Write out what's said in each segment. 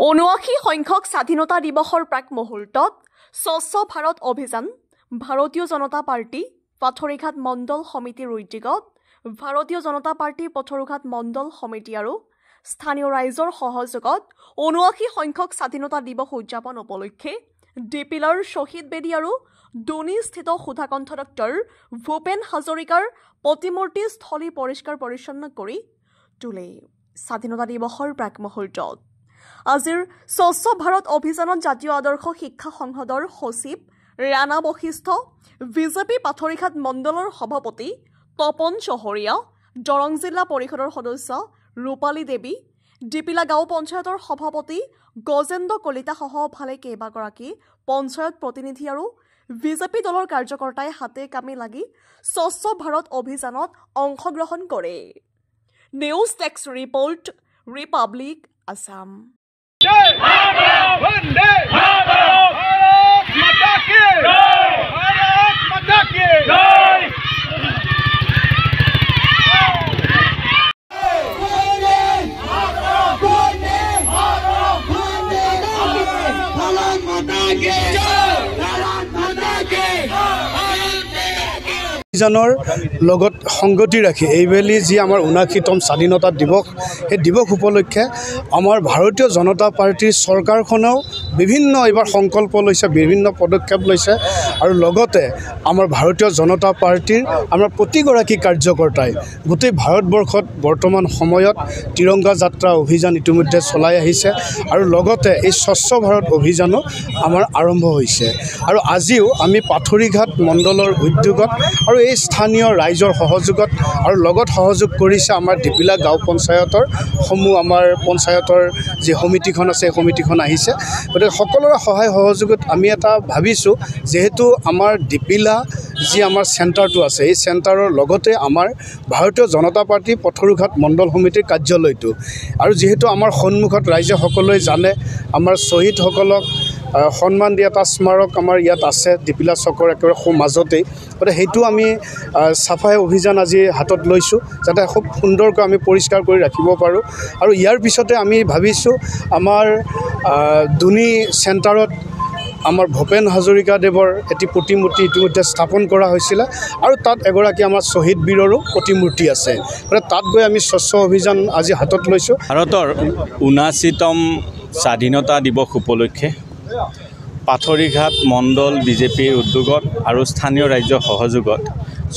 ৭৯ সংখ্যক স্বাধীনতা দিৱসৰ প্ৰাক মুহূৰ্তত স্বচ্ছ ভাৰত অভিযান ভাৰতীয় জনতা পাৰ্টি পাথৰীঘাট মণ্ডল সমিতিৰ উদ্যোগত ভাৰতীয় জনতা পাৰ্টি পাথৰীঘাট মণ্ডল সমিতি আৰু স্থানীয় ৰাইজৰ সহযোগত ৭৯ সংখ্যক স্বাধীনতা দিৱস উদযাপন উপলক্ষে ডিপিলাৰ শ্বহীদ বেদী আৰু দুনিস্থিত সুধাকণ্ঠ ডক্টৰ ভূপেন হাজৰিকাৰ প্ৰতিমূৰ্তি স্থলী পৰিষ্কাৰ পৰিচ্ছন্ন কৰি তোলে। স্বাধীনতা দিৱসৰ প্ৰাক মুহূৰ্তত আজিৰ স্বচ্ছ ভাৰত অভিযানত জাতীয় আদৰ্শ শিক্ষা সংসদৰ সচিব ৰাণা বশিষ্ঠ, বিজেপি পাথৰীঘাট মণ্ডলৰ সভাপতি তপন চহৰীয়া, দৰং জিলা পৰিষদৰ সদস্য ৰূপালী দেৱী, ডিপিলা গাঁও পঞ্চায়তৰ সভাপতি গজেন্দ্ৰ কলিতাসহ ভালে কেইবাগৰাকী পঞ্চায়ত প্ৰতিনিধি আৰু বিজেপি দলৰ কাৰ্যকৰ্তাই হাতে কামে লাগি স্বচ্ছ ভাৰত অভিযানত অংশগ্ৰহণ কৰে। News desk report, Republic Assam. जय वंदे भारत माता की जय, भारत माता की जय। অভিযানৰ লগত সংগতি ৰাখি এইবেলি যি আমাৰ ৭৯তম স্বাধীনতা দিৱস, সেই দিৱস উপলক্ষে আমাৰ ভাৰতীয় জনতা পাৰ্টিৰ চৰকাৰখনেও বিভিন্ন এইবাৰ সংকল্প লৈছে, বিভিন্ন পদক্ষেপ লৈছে আৰু লগতে আমাৰ ভাৰতীয় জনতা পাৰ্টিৰ আমাৰ প্ৰতিগৰাকী কাৰ্যকৰ্তাই গোটেই ভাৰতবৰ্ষত বৰ্তমান সময়ত তিৰংগা যাত্ৰা অভিযান ইতিমধ্যে চলাই আহিছে আৰু লগতে এই স্বচ্ছ ভাৰত অভিযানো আমাৰ আৰম্ভ হৈছে। আৰু আজিও আমি পাথৰীঘাট মণ্ডলৰ উদ্যোগত আৰু এই স্থানীয় ৰাইজৰ সহযোগত আৰু লগত সহযোগ কৰিছে আমাৰ ডিপিলা গাঁও পঞ্চায়তৰ আমাৰ পঞ্চায়তৰ যি সমিতিখন আছে, সমিতিখন আহিছে। গতিকে সকলোৰে সহায় সহযোগত আমি এটা ভাবিছোঁ, যিহেতু আমাৰ ডিপিলা যি আমাৰ চেণ্টাৰটো আছে, এই চেণ্টাৰৰ লগতে আমাৰ ভাৰতীয় জনতা পাৰ্টি পাথৰীঘাট মণ্ডল সমিতিৰ কাৰ্যালয়টো, আৰু যিহেতু আমাৰ সন্মুখত ৰাইজে সকলোৱে জানে আমাৰ শ্বহীদসকলক সন্মান দিয়া এটা স্মাৰক আমাৰ ইয়াত আছে ডিপিলা চকৰ একেবাৰে মাজতেই। গতিকে সেইটো আমি চাফাই অভিযান আজি হাতত লৈছোঁ, যাতে খুব সুন্দৰকৈ আমি পৰিষ্কাৰ কৰি ৰাখিব পাৰোঁ। আৰু ইয়াৰ পিছতে আমি ভাবিছোঁ আমাৰ দুনি চেণ্টাৰত আমাৰ ভূপেন হাজৰিকাদেৱৰ এটি প্ৰতিমূৰ্তি ইতিমধ্যে স্থাপন কৰা হৈছিলে আৰু তাত এগৰাকী আমাৰ শ্বহীদ বীৰৰো প্ৰতিমূৰ্তি আছে। গতিকে তাত গৈ আমি স্বচ্ছ অভিযান আজি হাতত লৈছোঁ। ভাৰতৰ ৭৯তম স্বাধীনতা দিৱস উপলক্ষে পাথৰীঘাট মণ্ডল বিজেপিৰ উদ্যোগত আৰু স্থানীয় ৰাজ্যৰ সহযোগত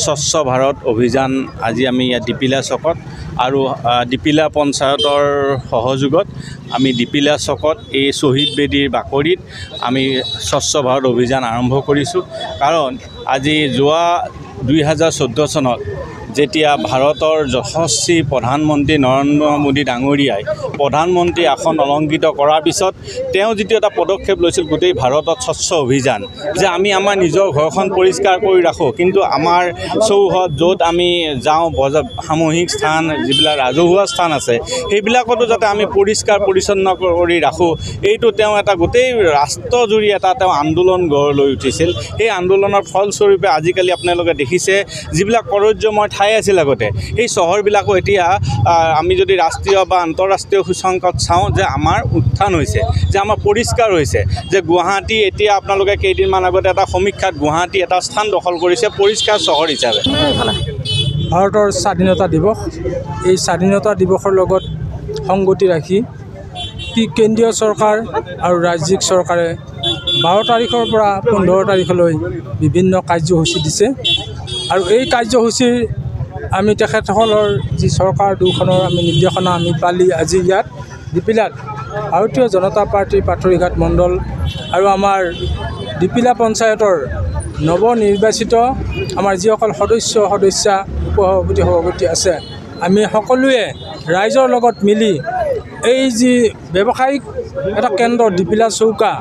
স্বচ্ছ ভাৰত অভিযান আজি আমি ইয়াত ডিপিলা চকত আৰু ডিপিলা পঞ্চায়তৰ সহযোগত আমি ডিপিলা চকত এই শ্বহীদ বেদীৰ বাকৰিত আমি স্বচ্ছ ভাৰত অভিযান আৰম্ভ কৰিছোঁ। কাৰণ আজি যোৱা ২০১৪ চনত যেতিয়া ভাৰতৰ যশস্বী প্ৰধানমন্ত্ৰী নৰেন্দ্ৰ মোদী ডাঙৰীয়াই প্ৰধানমন্ত্ৰী আসন অলংকৃত কৰাৰ পিছত তেওঁ যিটো এটা পদক্ষেপ লৈছিল গোটেই ভাৰতত স্বচ্ছ অভিযান, যে আমি আমাৰ নিজৰ ঘৰখন পৰিষ্কাৰ কৰি ৰাখোঁ, কিন্তু আমাৰ চৌহদ য'ত আমি যাওঁ সামূহিক স্থান, যিবিলাক ৰাজহুৱা স্থান আছে, সেইবিলাকতো যাতে আমি পৰিষ্কাৰ পৰিচ্ছন্ন কৰি ৰাখোঁ, এইটো তেওঁ এটা গোটেই ৰাষ্ট্ৰজুৰি এটা তেওঁ আন্দোলন গঢ় লৈ উঠিছিল। সেই আন্দোলনৰ ফলস্বৰূপে আজিকালি আপোনালোকে দেখিছে যিবিলাক কৰজ্যময় ঠাই আছিল আগতে, সেই চহৰবিলাকো এতিয়া আমি যদি ৰাষ্ট্ৰীয় বা আন্তঃৰাষ্ট্ৰীয় সূচাংকত চাওঁ যে আমাৰ উত্থান হৈছে, যে আমাৰ পৰিষ্কাৰ হৈছে, যে গুৱাহাটী এতিয়া আপোনালোকে কেইদিনমান আগতে এটা সমীক্ষাত গুৱাহাটী এটা স্থান দখল কৰিছে পৰিষ্কাৰ চহৰ হিচাপে। ভাৰতৰ স্বাধীনতা দিৱস, এই স্বাধীনতা দিৱসৰ লগত সংগতি ৰাখি কেন্দ্ৰীয় চৰকাৰ আৰু ৰাজ্যিক চৰকাৰে ১২ তাৰিখৰ পৰা ১৫ তাৰিখলৈ বিভিন্ন কাৰ্যসূচী দিছে আৰু এই কাৰ্যসূচীৰ আমি তেখেতসকলৰ যি চৰকাৰ দুখনৰ আমি নিৰ্দেশনা আমি পালি আজি ইয়াত ডিপিলাত ভাৰতীয় জনতা পাৰ্টিৰ পাথৰীঘাট মণ্ডল আৰু আমাৰ ডিপিলা পঞ্চায়তৰ নৱনিৰ্বাচিত আমাৰ যিসকল সদস্যা সভাপতি আছে, আমি সকলোৱে ৰাইজৰ লগত মিলি এই যি ব্যৱসায়িক এটা কেন্দ্ৰ ডিপিলা চৌকা,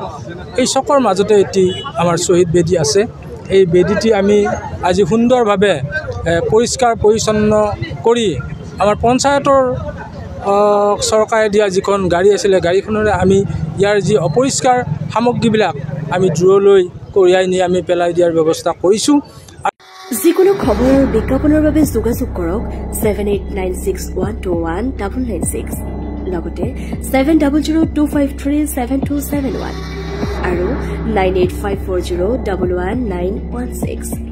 এই চকৰ মাজতে এটি আমাৰ শ্বহীদ বেদী আছে। এই বেদীটি আমি আজি সুন্দৰভাৱে পৰিষ্কাৰ পৰিচ্ছন্ন কৰি আমাৰ পঞ্চায়তৰ চৰকাৰে দিয়া যিখন গাড়ী আছিলে, গাড়ীখনেৰে আমি ইয়াৰ যি অপৰিষ্কাৰ সামগ্ৰীবিলাক আমি দূৰলৈ কঢ়িয়াই নি আমি পেলাই দিয়াৰ ব্যৱস্থা কৰিছোঁ। যিকোনো খবৰ আৰু বিজ্ঞাপনৰ বাবে যোগাযোগ কৰক 7896121996। লগতে 7002537271 আৰু 9854011916